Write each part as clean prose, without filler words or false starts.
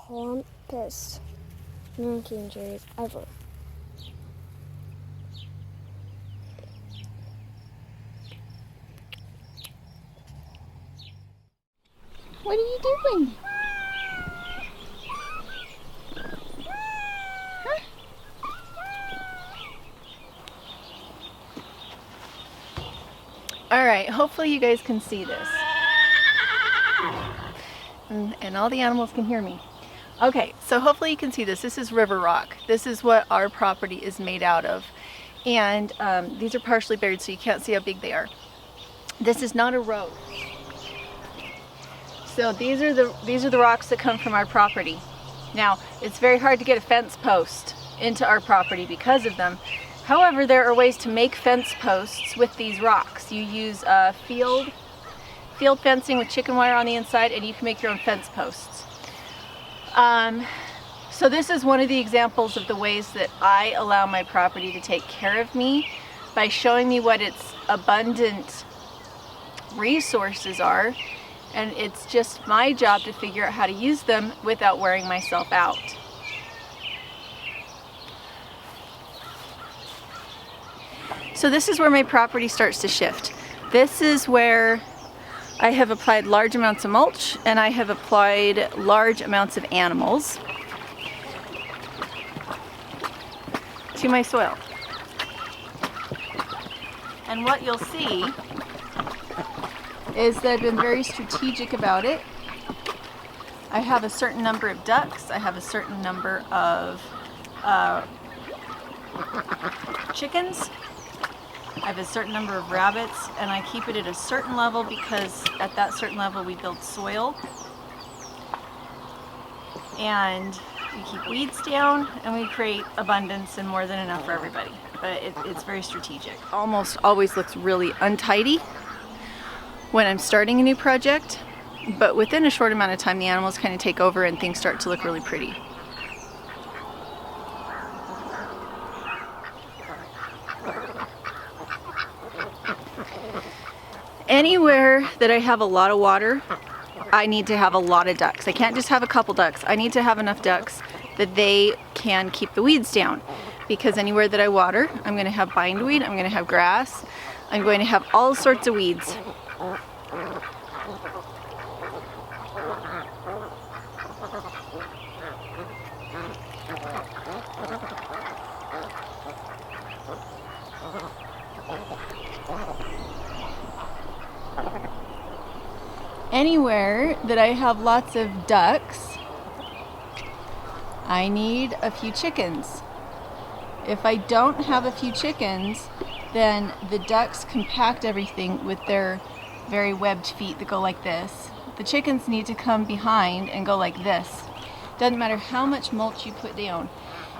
plumpest milking jars ever. What are you doing? Huh? All right, hopefully you guys can see this. And all the animals can hear me. Okay, so hopefully you can see this. This is river rock. This is what our property is made out of. And these are partially buried, so you can't see how big they are. This is not a road. So these are the rocks that come from our property. Now, it's very hard to get a fence post into our property because of them. However, there are ways to make fence posts with these rocks. You use field fencing with chicken wire on the inside, and you can make your own fence posts. So this is one of the examples of the ways that I allow my property to take care of me by showing me what its abundant resources are, and it's just my job to figure out how to use them without wearing myself out. So this is where my property starts to shift. This is where I have applied large amounts of mulch, and I have applied large amounts of animals to my soil. And what you'll see is that I've been very strategic about it. I have a certain number of ducks, I have a certain number of chickens, I have a certain number of rabbits, and I keep it at a certain level because at that certain level we build soil and we keep weeds down and we create abundance and more than enough for everybody. But it's very strategic. Almost always looks really untidy when I'm starting a new project, but within a short amount of time the animals kind of take over and things start to look really pretty. Anywhere that I have a lot of water, I need to have a lot of ducks. I can't just have a couple ducks. I need to have enough ducks that they can keep the weeds down. Because anywhere that I water, I'm going to have bindweed, I'm going to have grass, I'm going to have all sorts of weeds. Anywhere that I have lots of ducks, I need a few chickens. If I don't have a few chickens, then the ducks compact everything with their very webbed feet that go like this. The chickens need to come behind and go like this. Doesn't matter how much mulch you put down.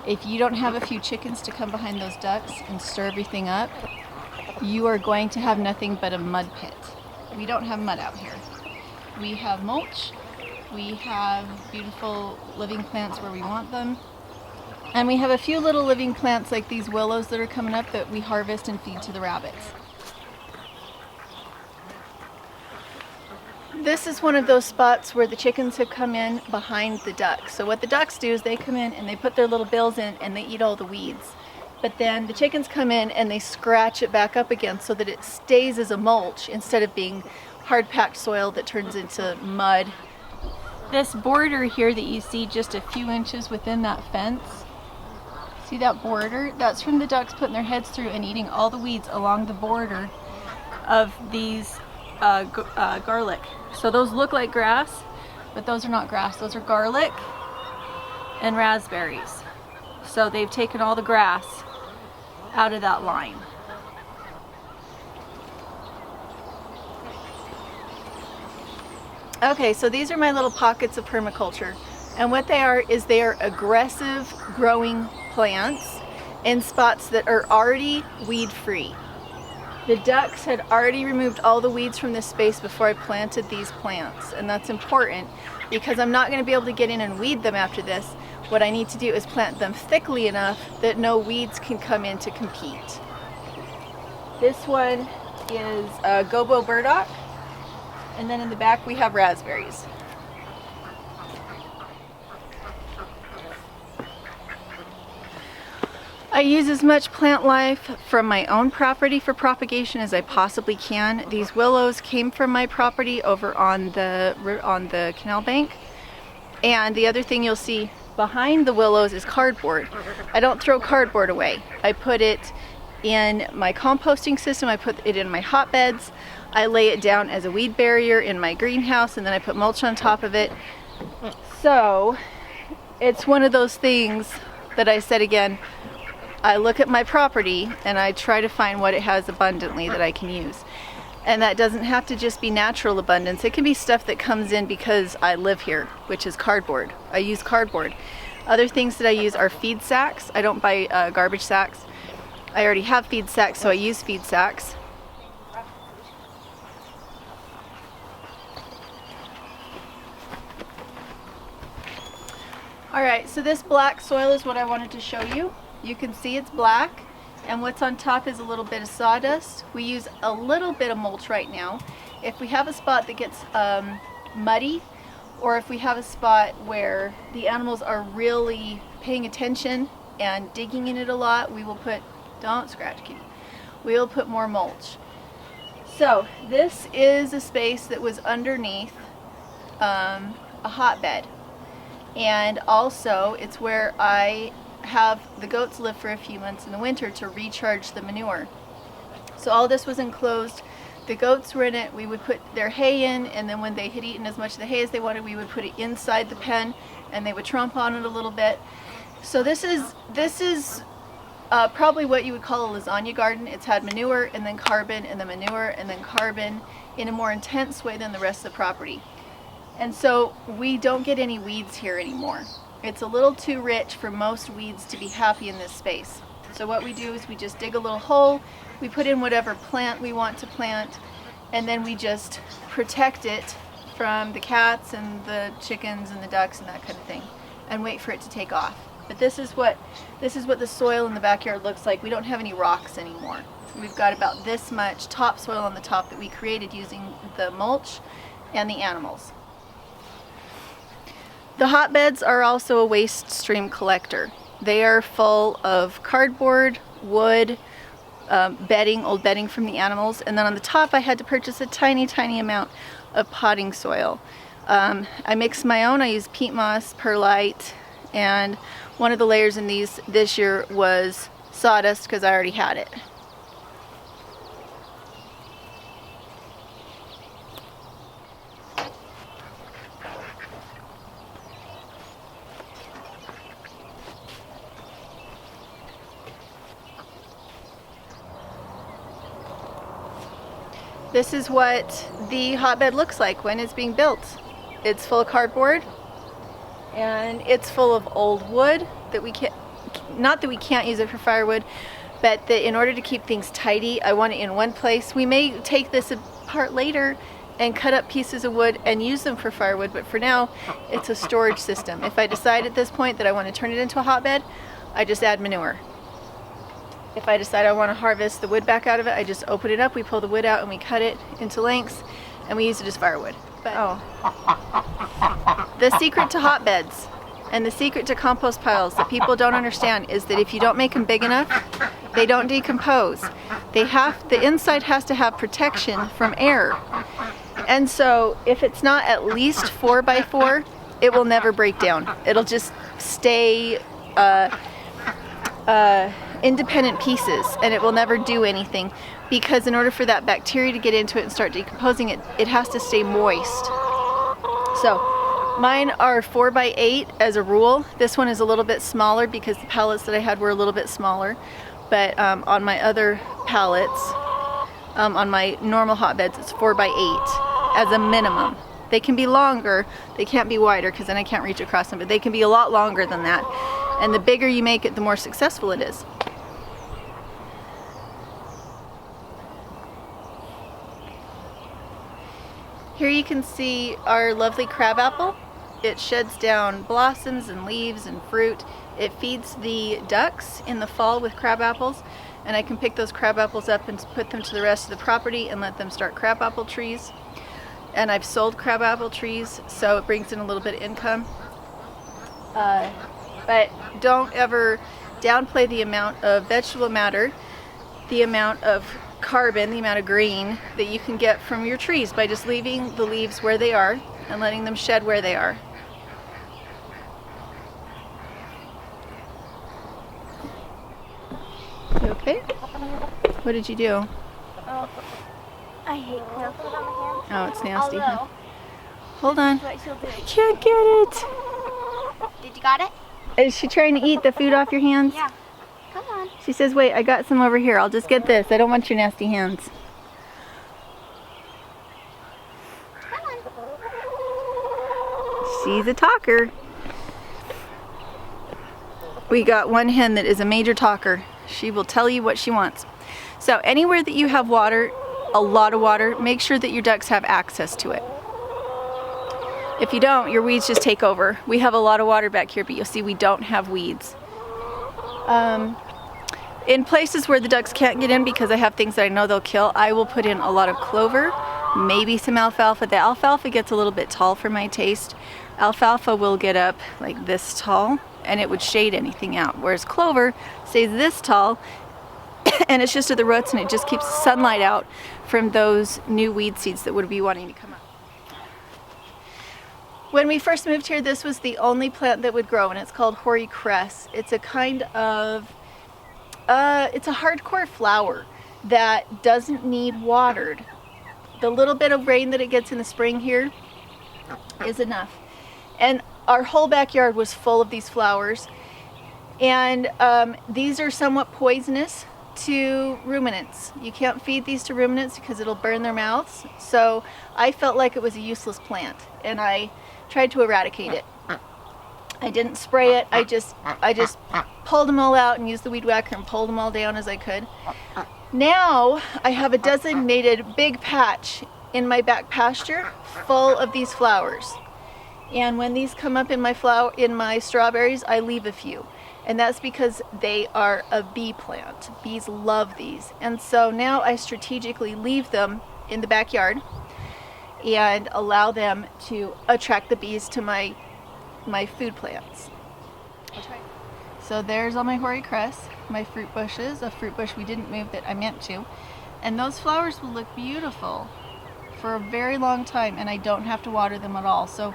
If you don't have a few chickens to come behind those ducks and stir everything up, you are going to have nothing but a mud pit. We don't have mud out here. We have mulch, we have beautiful living plants where we want them, and we have a few little living plants like these willows that are coming up that we harvest and feed to the rabbits. This is one of those spots where the chickens have come in behind the ducks. So what the ducks do is they come in and they put their little bills in and they eat all the weeds. But then the chickens come in and they scratch it back up again so that it stays as a mulch instead of being hard packed soil that turns into mud. This border here that you see just a few inches within that fence, see that border? That's from the ducks putting their heads through and eating all the weeds along the border of these garlic. So those look like grass, but those are not grass. Those are garlic and raspberries. So they've taken all the grass out of that line. Okay, so these are my little pockets of permaculture, and what they are is they are aggressive growing plants in spots that are already weed free. The ducks had already removed all the weeds from this space before I planted these plants, and that's important because I'm not going to be able to get in and weed them after this. What I need to do is plant them thickly enough that no weeds can come in to compete. This one is gobo burdock. And then in the back we have raspberries. I use as much plant life from my own property for propagation as I possibly can. These willows came from my property over on the canal bank. And the other thing you'll see behind the willows is cardboard. I don't throw cardboard away. I put it in my composting system. I put it in my hotbeds. I lay it down as a weed barrier in my greenhouse, and then I put mulch on top of it. So it's one of those things that I said again, I look at my property and I try to find what it has abundantly that I can use. And that doesn't have to just be natural abundance. It can be stuff that comes in because I live here, which is cardboard. I use cardboard. Other things that I use are feed sacks. I don't buy garbage sacks. I already have feed sacks, so I use feed sacks. Alright, so this black soil is what I wanted to show you. You can see it's black, and what's on top is a little bit of sawdust. We use a little bit of mulch right now. If we have a spot that gets muddy, or if we have a spot where the animals are really paying attention and digging in it a lot, we will put, don't scratch kitty, we will put more mulch. So this is a space that was underneath a hotbed. And also it's where I have the goats live for a few months in the winter to recharge the manure. So all this was enclosed. The goats were in it. We would put their hay in, and then when they had eaten as much of the hay as they wanted, we would put it inside the pen and they would tromp on it a little bit. So this is probably what you would call a lasagna garden. It's had manure and then carbon and then manure and then carbon in a more intense way than the rest of the property. And so we don't get any weeds here anymore. It's a little too rich for most weeds to be happy in this space. So what we do is we just dig a little hole, we put in whatever plant we want to plant, and then we just protect it from the cats and the chickens and the ducks and that kind of thing, and wait for it to take off. But this is what the soil in the backyard looks like. We don't have any rocks anymore. We've got about this much topsoil on the top that we created using the mulch and the animals. The hotbeds are also a waste stream collector. They are full of cardboard, wood, bedding, old bedding from the animals, and then on the top I had to purchase a tiny amount of potting soil. I mix my own. I use peat moss, perlite, and one of the layers in these this year was sawdust because I already had it. This is what the hotbed looks like when it's being built. It's full of cardboard, and it's full of old wood that we can't, not that we can't use it for firewood, but that in order to keep things tidy, I want it in one place. We may take this apart later and cut up pieces of wood and use them for firewood, but for now, it's a storage system. If I decide at this point that I want to turn it into a hotbed, I just add manure. If I decide I want to harvest the wood back out of it, I just open it up, we pull the wood out and we cut it into lengths and we use it as firewood. But the secret to hotbeds and the secret to compost piles that people don't understand is that if you don't make them big enough, they don't decompose. The inside has to have protection from air. And so if it's not at least 4x4, it will never break down. It'll just stay independent pieces, and it will never do anything, because in order for that bacteria to get into it and start decomposing it, it has to stay moist. So mine are 4x8 as a rule. This one is a little bit smaller because the pallets that I had were a little bit smaller, but on my other pallets, on my normal hotbeds, it's 4x8 as a minimum. They can be longer, they can't be wider because then I can't reach across them, but they can be a lot longer than that. And the bigger you make it, the more successful it is. Here you can see our lovely crabapple. It sheds down blossoms and leaves and fruit. It feeds the ducks in the fall with crabapples, and I can pick those crabapples up and put them to the rest of the property and let them start crabapple trees. And I've sold crabapple trees, so it brings in a little bit of income. But don't ever downplay the amount of vegetable matter, the amount of carbon, the amount of green that you can get from your trees by just leaving the leaves where they are and letting them shed where they are. You okay? What did you do? Oh, I hate nail food on my hands. Oh, it's nasty, huh? Although, Hold on. what she'll do. I can't get it. Did you got it? Is she trying to eat the food off your hands? Yeah. Come on. She says, wait, I got some over here. I'll just get this. I don't want your nasty hands. Come on. She's a talker. We got one hen that is a major talker. She will tell you what she wants. So anywhere that you have water, a lot of water, make sure that your ducks have access to it. If you don't, your weeds just take over. We have a lot of water back here, but you'll see we don't have weeds. In places where the ducks can't get in because I have things that I know they'll kill, I will put in a lot of clover, maybe some alfalfa. The alfalfa gets a little bit tall for my taste. Alfalfa will get up like this tall and it would shade anything out, whereas clover stays this tall and it's just at the roots and it just keeps sunlight out from those new weed seeds that would be wanting to come up. When we first moved here, this was the only plant that would grow, and it's called hoary cress. It's a kind of, it's a hardcore flower that doesn't need watered. The little bit of rain that it gets in the spring here is enough. And our whole backyard was full of these flowers. And these are somewhat poisonous to ruminants. You can't feed these to ruminants because it'll burn their mouths. So I felt like it was a useless plant, and I tried to eradicate it. I didn't spray it. I just pulled them all out and used the weed whacker and pulled them all down as I could. Now I have a designated big patch in my back pasture full of these flowers. And when these come up in my strawberries, I leave a few. And that's because they are a bee plant. Bees love these. And so now I strategically leave them in the backyard and allow them to attract the bees to my food plants. So there's all my hoary cress, my fruit bushes, a fruit bush we didn't move that I meant to. And those flowers will look beautiful for a very long time, and I don't have to water them at all. So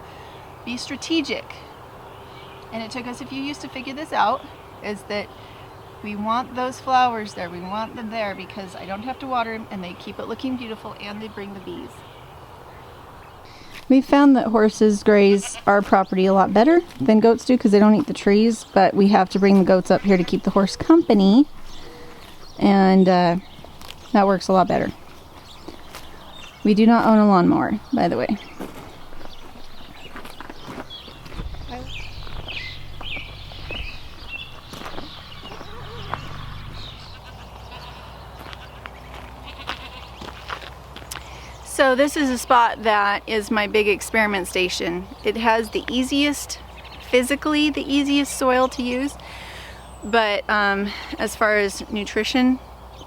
be strategic. And it took us a few years to figure this out, is that we want those flowers there. We want them there because I don't have to water them, and they keep it looking beautiful, and they bring the bees. We found that horses graze our property a lot better than goats do because they don't eat the trees, but we have to bring the goats up here to keep the horse company, and that works a lot better. We do not own a lawnmower, by the way. So this is a spot that is my big experiment station. It has the easiest, physically the easiest soil to use, but as far as nutrition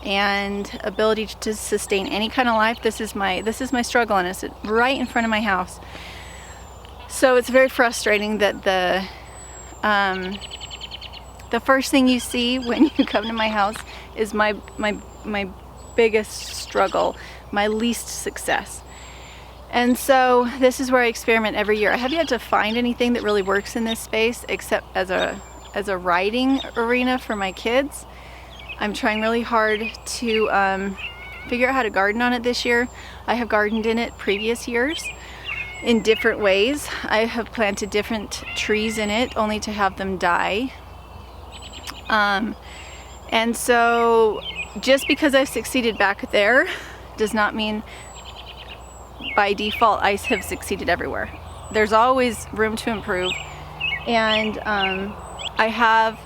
and ability to sustain any kind of life, this is my struggle, and it's right in front of my house. So it's very frustrating that the first thing you see when you come to my house is my biggest struggle, my least success. And so this is where I experiment every year. I have yet to find anything that really works in this space except as a riding arena for my kids. I'm trying really hard to figure out how to garden on it this year. I have gardened in it previous years in different ways. I have planted different trees in it only to have them die. And so just because I've succeeded back there does not mean by default I have succeeded everywhere. There's always room to improve, and I have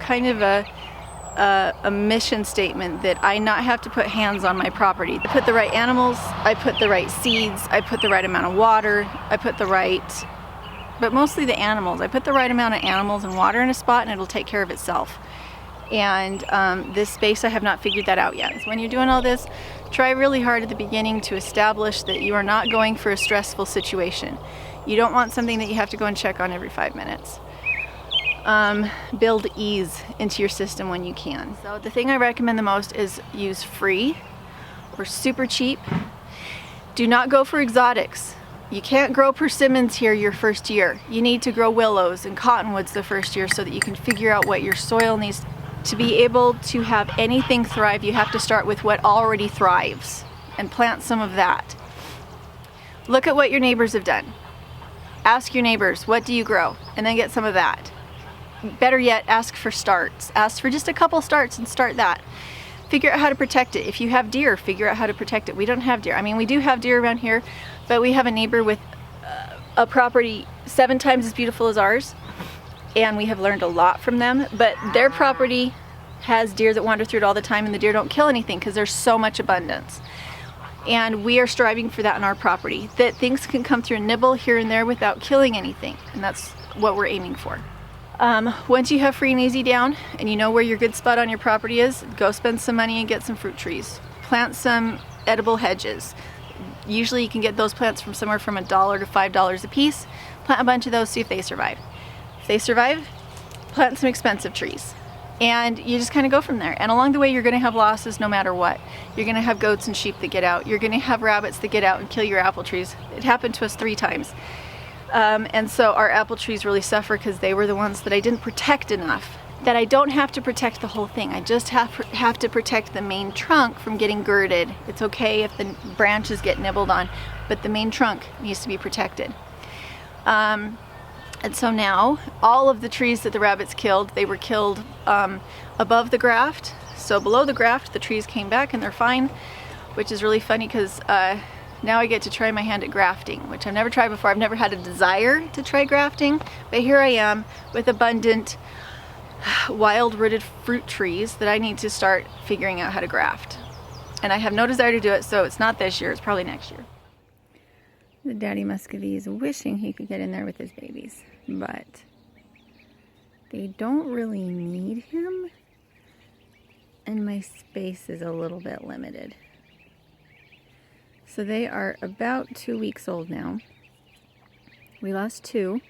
kind of a mission statement that I not have to put hands on my property. I put the right animals, I put the right seeds, I put the right amount of water, but mostly the animals. I put the right amount of animals and water in a spot and it'll take care of itself. And this space, I have not figured that out yet. So when you're doing all this, try really hard at the beginning to establish that you are not going for a stressful situation. You don't want something that you have to go and check on every 5 minutes. build ease into your system when you can. So the thing I recommend the most is use free or super cheap. Do not go for exotics. You can't grow persimmons here your first year. You need to grow willows and cottonwoods the first year so that you can figure out what your soil needs. To be able to have anything thrive, you have to start with what already thrives and plant some of that. Look at what your neighbors have done. Ask your neighbors, what do you grow? And then get some of that. Better yet, ask for starts. Ask for just a couple starts and start that. Figure out how to protect it. If you have deer, figure out how to protect it. We don't have deer. I mean, we do have deer around here, but we have a neighbor with a property 7 times as beautiful as ours, and we have learned a lot from them. But their property has deer that wander through it all the time, and the deer don't kill anything because there's so much abundance. And we are striving for that on our property, that things can come through and nibble here and there without killing anything, and that's what we're aiming for. Once you have free and easy down and you know where your good spot on your property is, go spend some money and get some fruit trees. Plant some edible hedges. Usually you can get those plants from somewhere from $1 to $5 a piece. Plant a bunch of those, see if they survive. If they survive, plant some expensive trees. And you just kind of go from there. And along the way you're going to have losses no matter what. You're going to have goats and sheep that get out. You're going to have rabbits that get out and kill your apple trees. It happened to us 3 times. And so our apple trees really suffer because they were the ones that I didn't protect enough. That I don't have to protect the whole thing. I just have to protect the main trunk from getting girded. It's okay if the branches get nibbled on, but the main trunk needs to be protected. And so now all of the trees that the rabbits killed, they were killed above the graft. So below the graft, the trees came back and they're fine, which is really funny because now I get to try my hand at grafting, which I've never tried before. I've never had a desire to try grafting, but here I am with abundant wild rooted fruit trees that I need to start figuring out how to graft. And I have no desire to do it, so it's not this year, it's probably next year. The daddy muscovy is wishing he could get in there with his babies, but they don't really need him, and my space is a little bit limited. So they are about 2 weeks old now. We lost 2.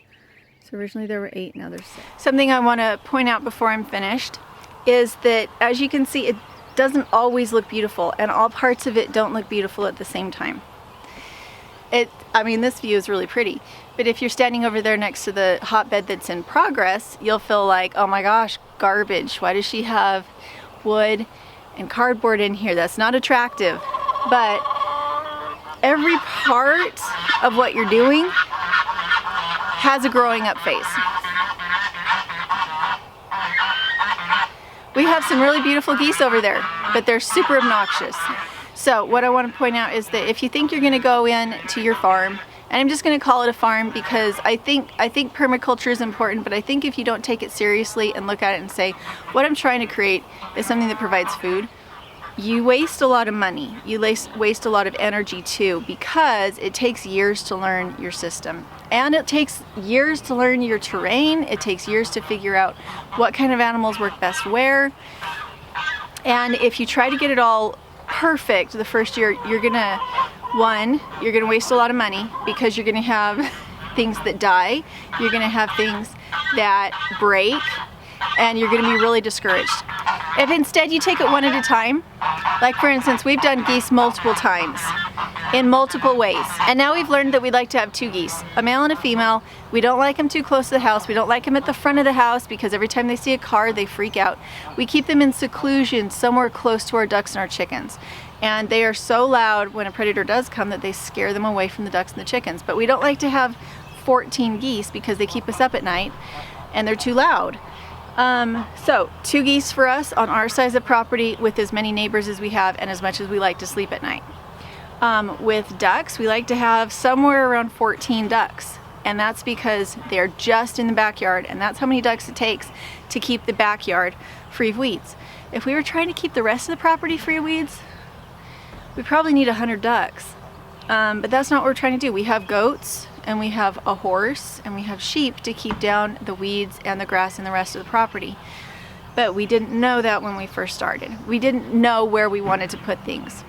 So originally there were 8, now there's 6. Something I want to point out before I'm finished is that, as you can see, it doesn't always look beautiful, and all parts of it don't look beautiful at the same time. I mean, this view is really pretty, but if you're standing over there next to the hotbed that's in progress, you'll feel like, oh my gosh, garbage. Why does she have wood and cardboard in here? That's not attractive. But every part of what you're doing has a growing up phase. We have some really beautiful geese over there, but they're super obnoxious. So what I want to point out is that if you think you're going to go in to your farm, and I'm just going to call it a farm because I think permaculture is important, but I think if you don't take it seriously and look at it and say, what I'm trying to create is something that provides food, you waste a lot of money. You waste a lot of energy too, because it takes years to learn your system. And it takes years to learn your terrain. It takes years to figure out what kind of animals work best where. And if you try to get it all perfect the first year, you're gonna waste a lot of money because you're gonna have things that die, you're gonna have things that break, and you're gonna be really discouraged. If instead you take it one at a time, like for instance, we've done geese multiple times in multiple ways, and now we've learned that we'd like to have 2 geese, a male and a female. We don't like them too close to the house. We don't like them at the front of the house because every time they see a car they freak out. We keep them in seclusion somewhere close to our ducks and our chickens, and they are so loud when a predator does come that they scare them away from the ducks and the chickens. But we don't like to have 14 geese because they keep us up at night and they're too loud. So 2 geese for us on our size of property with as many neighbors as we have and as much as we like to sleep at night. With ducks, we like to have somewhere around 14 ducks, and that's because they're just in the backyard, and that's how many ducks it takes to keep the backyard free of weeds. If we were trying to keep the rest of the property free of weeds, we probably need 100 ducks, but that's not what we're trying to do. We have goats, and we have a horse, and we have sheep to keep down the weeds and the grass and the rest of the property. But we didn't know that when we first started. We didn't know where we wanted to put things.